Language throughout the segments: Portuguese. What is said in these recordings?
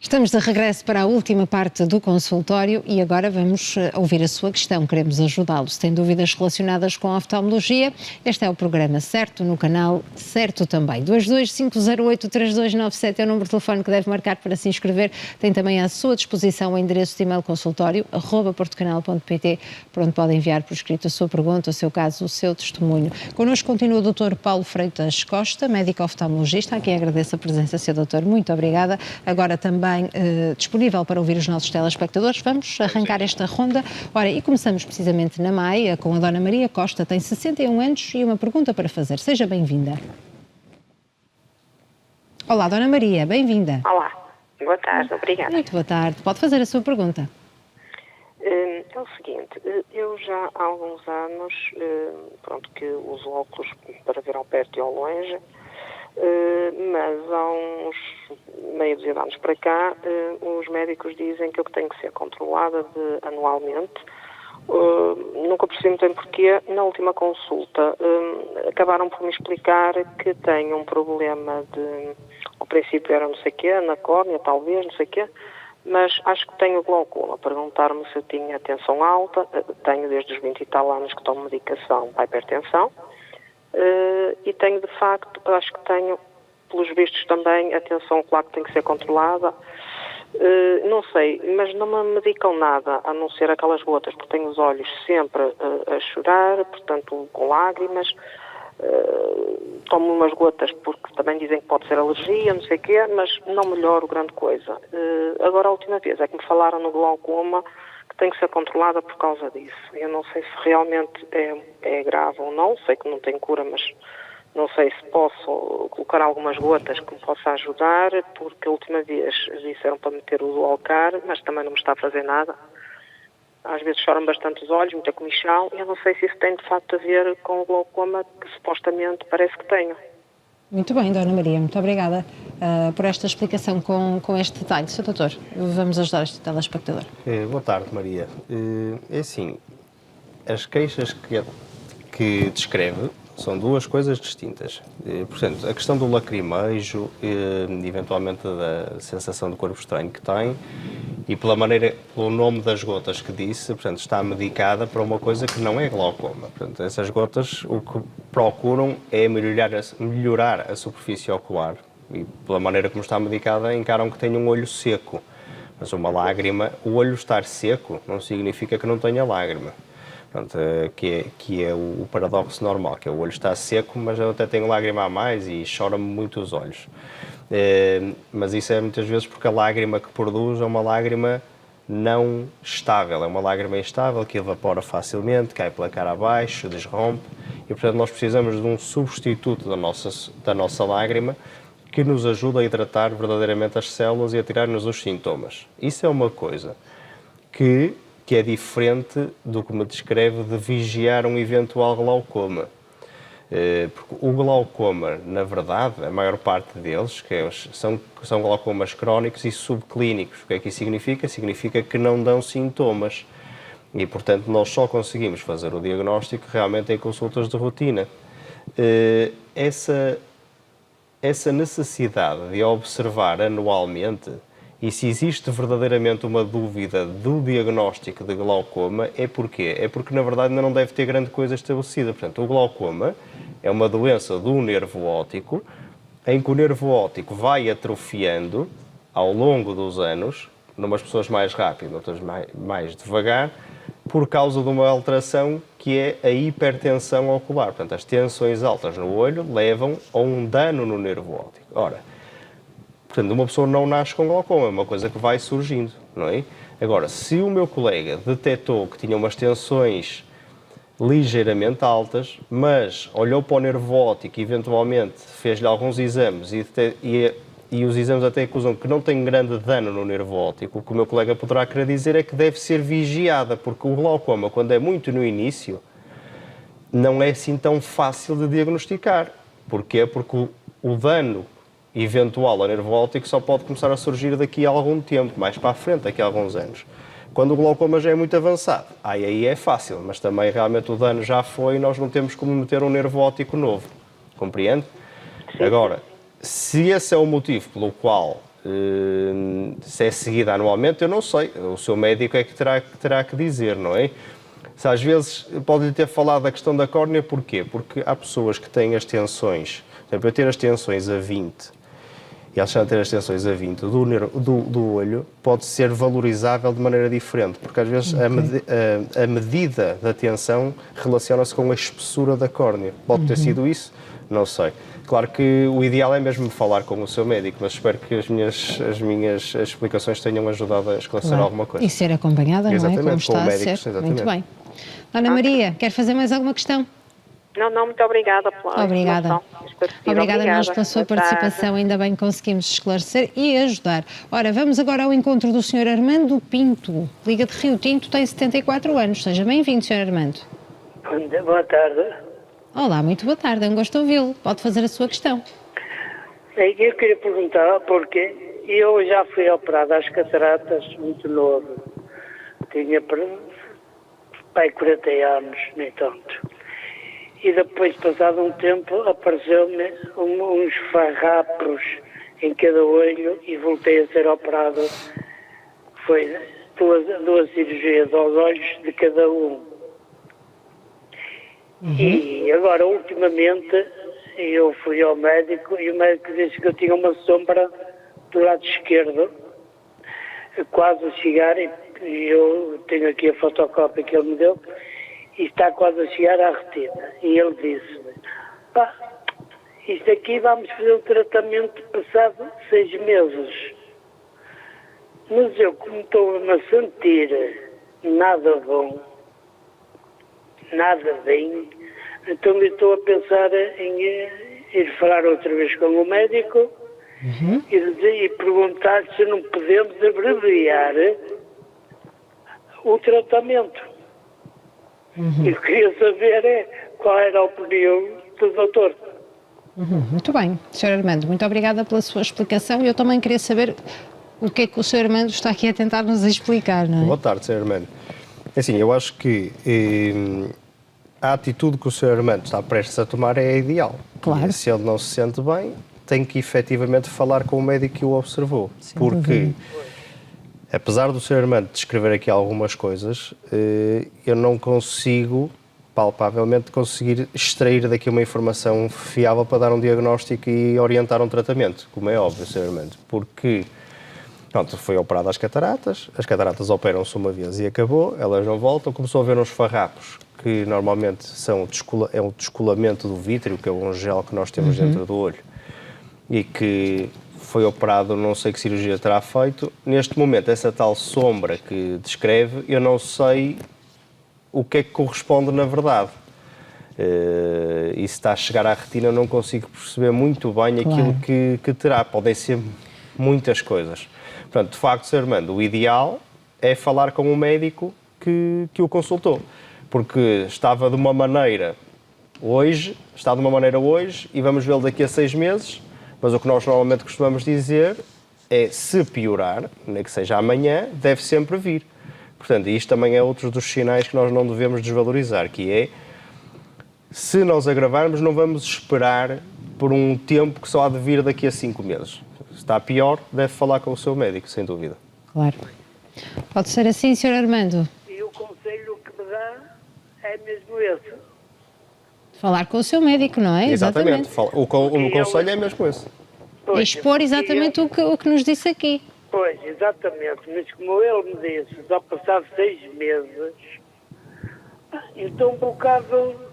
Estamos de regresso para a última parte do consultório e agora vamos ouvir a sua questão. Queremos ajudá-lo. Se tem dúvidas relacionadas com a oftalmologia, este é o programa certo, no canal certo também. 225083297 é o número de telefone que deve marcar para se inscrever. Tem também à sua disposição o endereço de e-mail consultório @portocanal.pt, por onde pode enviar por escrito a sua pergunta, o seu caso, o seu testemunho. Connosco continua o Dr. Paulo Freitas Costa, médico oftalmologista. Aqui agradeço a presença, Sr. Doutor. Muito obrigada. Agora também disponível para ouvir os nossos telespectadores. Vamos arrancar esta ronda. Ora, e começamos precisamente na Maia, com a Dona Maria Costa. Tem 61 anos e uma pergunta para fazer. Seja bem-vinda. Olá, Dona Maria, bem-vinda. Olá, boa tarde, obrigada. Muito boa tarde. Pode fazer a sua pergunta. É o seguinte, eu já há alguns anos, que uso óculos para ver ao perto e ao longe, mas há uns meio dúzia de anos para cá, os médicos dizem que eu tenho que ser controlada anualmente. Nunca percebi muito bem porquê. Na última consulta, acabaram por me explicar que tenho um problema ao princípio era não sei o quê, na córnea talvez, não sei o quê, mas acho que tenho glaucoma. Perguntaram-me se eu tinha tensão alta. Tenho desde os 20 e tal anos que tomo medicação para a hipertensão. E tenho, de facto, acho que tenho, pelos vistos também, a tensão ocular que tem que ser controlada. Não sei, mas não me medicam nada, a não ser aquelas gotas, porque tenho os olhos sempre a chorar, portanto, com lágrimas. Tomo umas gotas porque também dizem que pode ser alergia, não sei o quê, mas não melhoro grande coisa. Agora, a última vez é que me falaram no glaucoma que tem que ser controlada por causa disso. Eu não sei se realmente é grave ou não, sei que não tem cura, mas não sei se posso colocar algumas gotas que me possa ajudar, porque a última vez disseram para meter o Dualcar, mas também não me está a fazer nada. Às vezes choram bastante os olhos, muita comichão, e eu não sei se isso tem de facto a ver com o glaucoma, que supostamente parece que tenho. Muito bem, Dona Maria, muito obrigada por esta explicação com este detalhe. Sr. Doutor, vamos ajudar este telespectador. Boa tarde, Maria. É assim, as queixas que descreve são duas coisas distintas. Portanto, a questão do lacrimejo, eventualmente da sensação de corpo estranho que tem, e pelo nome das gotas que disse, portanto, está medicada para uma coisa que não é glaucoma. Portanto, essas gotas o que procuram é melhorar a superfície ocular. E pela maneira como está medicada, encaram que tem um olho seco. Mas uma lágrima, o olho estar seco não significa que não tenha lágrima. Portanto, que é o paradoxo normal, que é o olho está seco, mas eu até tenho lágrima a mais e chora-me muito os olhos. Mas isso é muitas vezes porque a lágrima que produz é uma lágrima não estável, é uma lágrima instável que evapora facilmente, cai pela cara abaixo, desrompe, e portanto nós precisamos de um substituto da nossa lágrima que nos ajude a hidratar verdadeiramente as células e a tirar-nos os sintomas. Isso é uma coisa que é diferente do que me descreve de vigiar um eventual glaucoma. Porque o glaucoma, na verdade, a maior parte deles são glaucomas crónicos e subclínicos. O que é que isso significa? Significa que não dão sintomas. E, portanto, nós só conseguimos fazer o diagnóstico realmente em consultas de rotina. Essa necessidade de observar anualmente, e se existe verdadeiramente uma dúvida do diagnóstico de glaucoma, é porquê? É porque, na verdade, ainda não deve ter grande coisa estabelecida. Portanto, o glaucoma é uma doença do nervo óptico, em que o nervo óptico vai atrofiando ao longo dos anos, numas pessoas mais rápido, outras mais devagar, por causa de uma alteração que é a hipertensão ocular. Portanto, as tensões altas no olho levam a um dano no nervo óptico. Ora, portanto, uma pessoa não nasce com glaucoma, é uma coisa que vai surgindo, não é? Agora, se o meu colega detectou que tinha umas tensões ligeiramente altas, mas olhou para o nervo óptico e eventualmente fez-lhe alguns exames e os exames até acusam que não tem grande dano no nervo óptico, o que o meu colega poderá querer dizer é que deve ser vigiada, porque o glaucoma, quando é muito no início, não é assim tão fácil de diagnosticar. Porquê? Porque o dano eventual ao nervo óptico só pode começar a surgir daqui a algum tempo, mais para a frente, daqui a alguns anos. Quando o glaucoma já é muito avançado, aí é fácil, mas também realmente o dano já foi e nós não temos como meter um nervo óptico novo. Compreende? Agora, se esse é o motivo pelo qual Se é seguida anualmente, eu não sei. O seu médico é que terá que dizer, não é? Se às vezes pode-lhe ter falado da questão da córnea, porquê? Porque há pessoas que têm as tensões, por exemplo, eu ter as tensões a 20 e elas já ter as tensões a 20 do olho, pode ser valorizável de maneira diferente, porque às vezes a medida da tensão relaciona-se com a espessura da córnea. Pode ter sido isso? Não sei. Claro que o ideal é mesmo falar com o seu médico, mas espero que as minhas explicações tenham ajudado a esclarecer alguma coisa. E ser acompanhada, não é? Como está a ser. Exatamente. Muito bem. Dona Maria, quer fazer mais alguma questão? Não, muito obrigada pela Obrigada. Obrigada a nós pela sua participação, ainda bem que conseguimos esclarecer e ajudar. Ora, vamos agora ao encontro do Sr. Armando Pinto, Liga de Rio Tinto, tem 74 anos. Seja bem-vindo, Sr. Armando. Boa tarde. Olá, muito boa tarde, é um gosto de ouvi-lo. Pode fazer a sua questão. Eu queria perguntar porque eu já fui operado às cataratas muito novo. Tinha pai 40 anos, nem tanto. E depois, passado um tempo, apareceu-me uns farrapos em cada olho e voltei a ser operado. Foi duas cirurgias aos olhos de cada um. E agora, ultimamente, eu fui ao médico e o médico disse que eu tinha uma sombra do lado esquerdo, quase a chegar, e eu tenho aqui a fotocópia que ele me deu, e está quase a chegar à retina. E ele disse-me, isto aqui vamos fazer um tratamento passado 6 meses. Mas eu, como estou-me a sentir nada bom, nada bem, então eu estou a pensar em ir falar outra vez com o médico e perguntar se não podemos abreviar o tratamento. Eu queria saber qual era a opinião do doutor. Muito bem, Sr. Armando, muito obrigada pela sua explicação e eu também queria saber o que é que o Sr. Armando está aqui a tentar nos explicar, não é? Boa tarde, Sr. Armando. Assim, eu acho que a atitude que o Sr. Armando está prestes a tomar é a ideal. Claro. E se ele não se sente bem, tem que efetivamente falar com o médico que o observou. Porque, apesar do Sr. Armando descrever aqui algumas coisas, eu não consigo, palpavelmente, conseguir extrair daqui uma informação fiável para dar um diagnóstico e orientar um tratamento, como é óbvio, Sr. Armando. Porque, pronto, foi operado as cataratas operam-se uma vez e acabou, elas não voltam, começou a ver uns farrapos, que normalmente é um descolamento do vítreo, que é um gel que nós temos dentro do olho, e que foi operado, não sei que cirurgia terá feito. Neste momento, essa tal sombra que descreve, eu não sei o que é que corresponde na verdade. E se está a chegar à retina, eu não consigo perceber muito bem aquilo que terá. Podem ser muitas coisas. Portanto, de facto, Sr. Armando, o ideal é falar com o médico que o consultou. Porque estava de uma maneira hoje e vamos vê-lo daqui a 6 meses, mas o que nós normalmente costumamos dizer é, se piorar, nem que seja amanhã, deve sempre vir. Portanto, isto também é outro dos sinais que nós não devemos desvalorizar, que é, se nós agravarmos, não vamos esperar por um tempo que só há de vir daqui a 5 meses. Se está pior, deve falar com o seu médico, sem dúvida. Claro. Pode ser assim, Sr. Armando? E o conselho que me dá é mesmo esse. Falar com o seu médico, não é? Exatamente. O conselho é mesmo esse. E expor exatamente o que nos disse aqui. Pois, exatamente. Mas como ele me disse, só passado 6 meses, eu estou um bocado...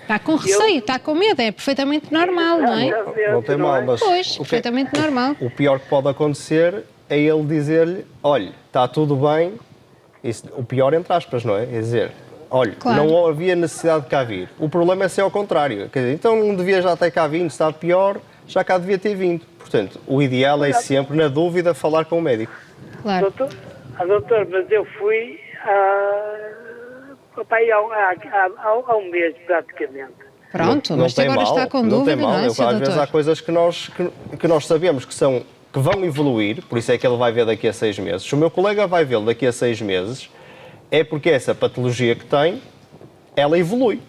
Está com receio, está com medo, é perfeitamente normal, não é? Não tem mal, mas... Pois, perfeitamente normal. O pior que pode acontecer é ele dizer-lhe, olha, está tudo bem, isso, o pior entre aspas, não é? É dizer, olha, não havia necessidade de cá vir. O problema é ser ao contrário. Quer dizer, então não devia já ter cá vindo, se está pior, já cá devia ter vindo. Portanto, o ideal é sempre, na dúvida, falar com o médico. Claro. Doutor, mas eu fui há um mês praticamente. Pronto, mas agora está com dúvida, não é, Sr. Doutor? Às vezes há coisas que nós sabemos que vão evoluir, por isso é que ele vai ver daqui a 6 meses. Se o meu colega vai vê-lo daqui a 6 meses, é porque essa patologia que tem, ela evolui.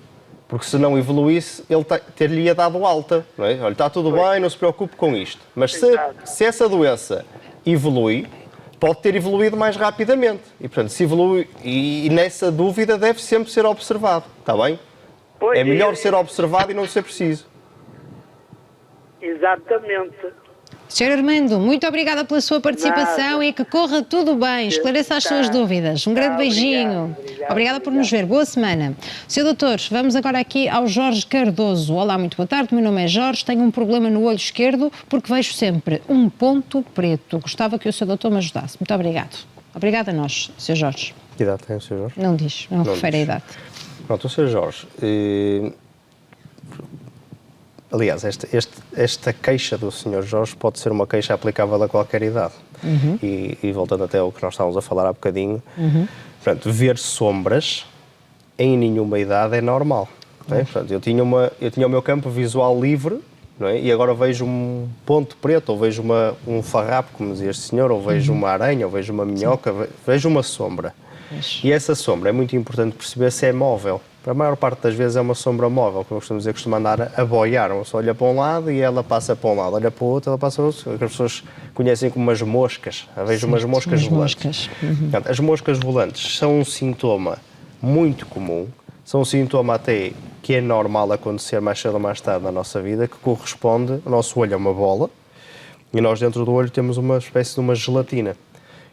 Porque se não evoluísse, ele ter-lhe dado alta. Não é? Olha, está tudo bem, não se preocupe com isto. Mas se essa doença evolui, pode ter evoluído mais rapidamente. E, portanto, se evolui, e nessa dúvida deve sempre ser observado. Está bem? Pois É melhor ser observado e não ser preciso. Exatamente. Sr. Armando, muito obrigada pela sua participação Nada. e que corra tudo bem, esclareça as suas dúvidas. Um grande beijinho. Obrigada por nos ver. Boa semana. Sr. Doutor, vamos agora aqui ao Jorge Cardoso. Olá, muito boa tarde. Meu nome é Jorge. Tenho um problema no olho esquerdo porque vejo sempre um ponto preto. Gostava que o Sr. Doutor me ajudasse. Muito obrigado. Obrigada a nós, Sr. Jorge. Que idade tem o Sr. Jorge? Não diz, não refere a idade. Pronto, o Sr. Jorge... Aliás, esta queixa do Sr. Jorge pode ser uma queixa aplicável a qualquer idade. E voltando até ao que nós estávamos a falar há bocadinho, portanto, ver sombras em nenhuma idade é normal. Não é? Portanto, eu tinha o meu campo visual livre, não é? E agora vejo um ponto preto, ou vejo um farrapo, como dizia este senhor, ou vejo uma aranha, ou vejo uma minhoca, vejo uma sombra. E essa sombra é muito importante perceber se é móvel. A maior parte das vezes é uma sombra móvel, como eu costumo dizer, costuma andar a boiar. Uma pessoa olha para um lado e ela passa para um lado, olha para o outro, ela passa para o outro. As pessoas conhecem como umas moscas. Vejo umas moscas volantes. Portanto, as moscas volantes são um sintoma muito comum, são um sintoma até que é normal acontecer mais cedo ou mais tarde na nossa vida, que corresponde, o nosso olho é uma bola e nós dentro do olho temos uma espécie de uma gelatina.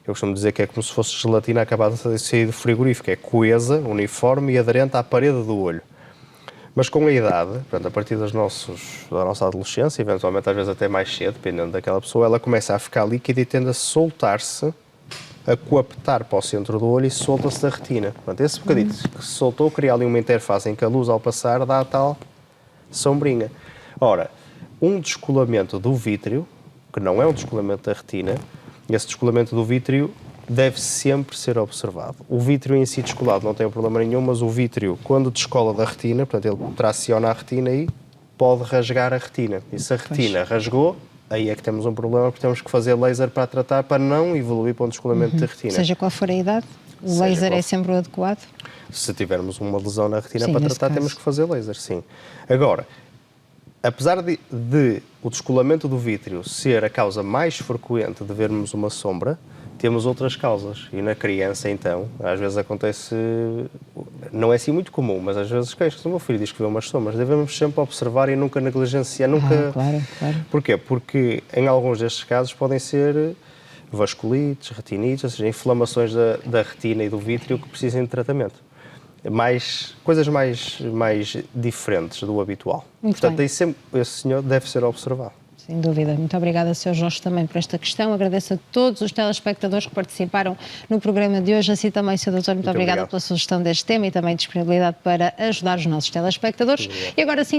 Eu costumo dizer que é como se fosse gelatina acabada de sair do frigorífico, é coesa, uniforme e aderente à parede do olho. Mas com a idade, portanto, a partir da nossa adolescência, eventualmente às vezes até mais cedo, dependendo daquela pessoa, ela começa a ficar líquida e tende a soltar-se, a coaptar para o centro do olho e solta-se da retina. Portanto, esse bocadinho que se soltou cria ali uma interface em que a luz ao passar dá a tal sombrinha. Ora, um descolamento do vítreo, que não é um descolamento da retina, esse descolamento do vítreo deve sempre ser observado. O vítreo em si descolado não tem problema nenhum, mas o vítreo, quando descola da retina, portanto, ele traciona a retina e pode rasgar a retina. E se a retina rasgou, aí é que temos um problema, porque temos que fazer laser para tratar, para não evoluir para um descolamento de retina. Seja qual for a idade, o laser é sempre o adequado? Se tivermos uma lesão na retina para tratar, temos que fazer laser, sim. Agora, apesar de o descolamento do vítreo ser a causa mais frequente de vermos uma sombra, temos outras causas. E na criança, então, às vezes acontece, não é assim muito comum, mas às vezes queixas. O meu filho diz que vê umas sombras. Devemos sempre observar e nunca negligenciar. Claro. Porquê? Porque em alguns destes casos podem ser vasculites, retinites, ou seja, inflamações da retina e do vítreo que precisem de tratamento. Coisas mais diferentes do habitual. Portanto, aí sempre esse senhor deve ser observado. Sem dúvida. Muito obrigada, Sr. Jorge, também por esta questão. Agradeço a todos os telespectadores que participaram no programa de hoje. Assim também, Sr. Doutor, muito obrigada pela sugestão deste tema e também disponibilidade para ajudar os nossos telespectadores. E agora sim,